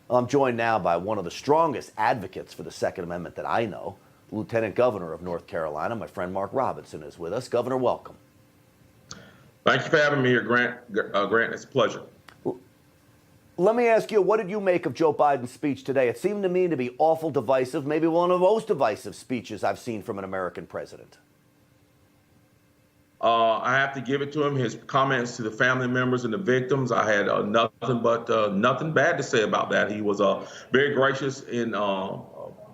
I'm joined now by one of the strongest advocates for the Second Amendment that I know, Lieutenant Governor of North Carolina. My friend Mark Robinson is with us. Governor, welcome. Thank you for having me here, Grant. Grant, it's a pleasure. Let me ask you, what did you make of Joe Biden's speech today? It seemed to me to be awful divisive, maybe one of the most divisive speeches I've seen from an American president. I have to give it to him. His comments to the family members and the victims, I had nothing bad to say about that. He was very gracious in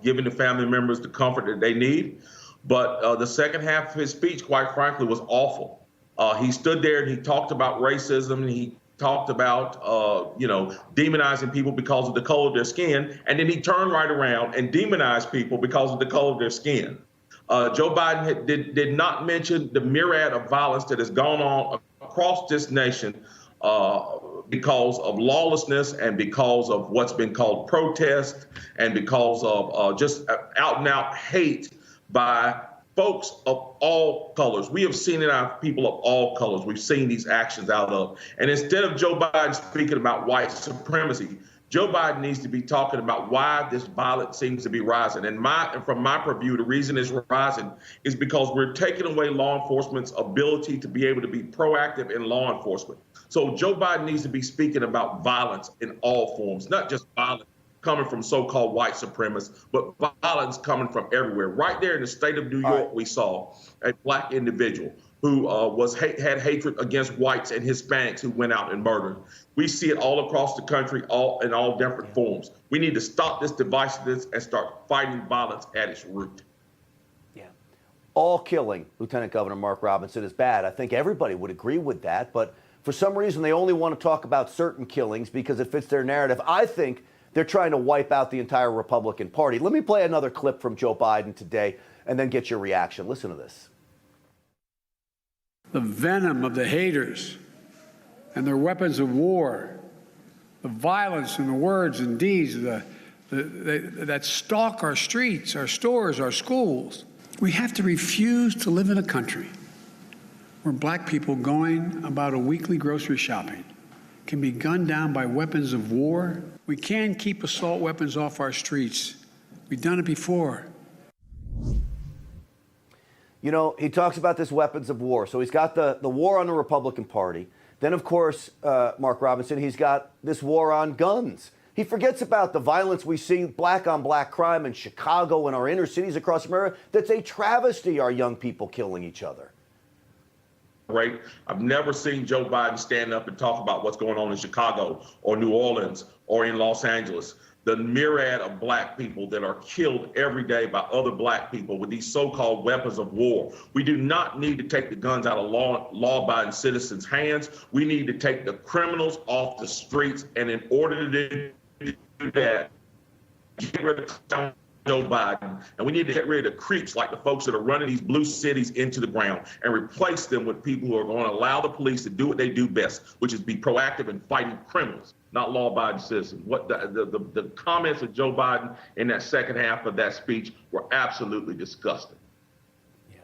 giving the family members the comfort that they need. But the second half of his speech, quite frankly, was awful. He stood there and he talked about racism, and he talked about, demonizing people because of the color of their skin. And then he turned right around and demonized people because of the color of their skin. Joe Biden did not mention the myriad of violence that has gone on across this nation because of lawlessness and because of what's been called protest and because of just out and out hate by folks of all colors. We have seen it out of people of all colors. We've seen these actions out of. And instead of Joe Biden speaking about white supremacy, Joe Biden needs to be talking about why this violence seems to be rising. And from my purview, the reason it's rising is because we're taking away law enforcement's ability to be able to be proactive in law enforcement. So Joe Biden needs to be speaking about violence in all forms, not just violence coming from so-called white supremacists, but violence coming from everywhere. Right there in the state of New York, we saw a black individual who had hatred against whites and Hispanics who went out and murdered. We see it all across the country, in all different forms. We need to stop this divisiveness and start fighting violence at its root. Yeah. All killing, Lieutenant Governor Mark Robinson, is bad. I think everybody would agree with that, but for some reason they only want to talk about certain killings because it fits their narrative. I think they're trying to wipe out the entire Republican Party. Let me play another clip from Joe Biden today and then get your reaction. Listen to this. The venom of the haters and their weapons of war, the violence and the words and deeds that stalk our streets, our stores, our schools. We have to refuse to live in a country where black people going about a weekly grocery shopping can be gunned down by weapons of war. We can keep assault weapons off our streets. We've done it before. You know, he talks about this weapons of war. So he's got the war on the Republican Party. Then, of course, Mark Robinson, he's got this war on guns. He forgets about the violence we see, black on black crime in Chicago and our inner cities across America. That's a travesty, our young people killing each other. Right? I've never seen Joe Biden stand up and talk about what's going on in Chicago or New Orleans or in Los Angeles. The myriad of black people that are killed every day by other black people with these so-called weapons of war. We do not need to take the guns out of law-abiding citizens' hands. We need to take the criminals off the streets. And in order to do that, get rid of Joe Biden, and we need to get rid of the creeps like the folks that are running these blue cities into the ground and replace them with people who are going to allow the police to do what they do best, which is be proactive in fighting criminals, not law-abiding citizens. What the comments of Joe Biden in that second half of that speech were absolutely disgusting. Yeah.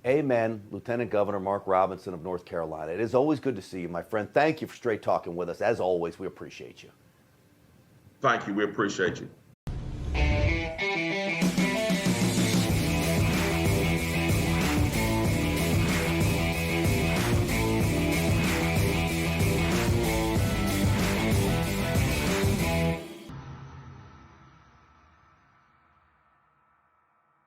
Amen, Lieutenant Governor Mark Robinson of North Carolina. It is always good to see you, my friend. Thank you for straight talking with us. As always, we appreciate you. Thank you. We appreciate you.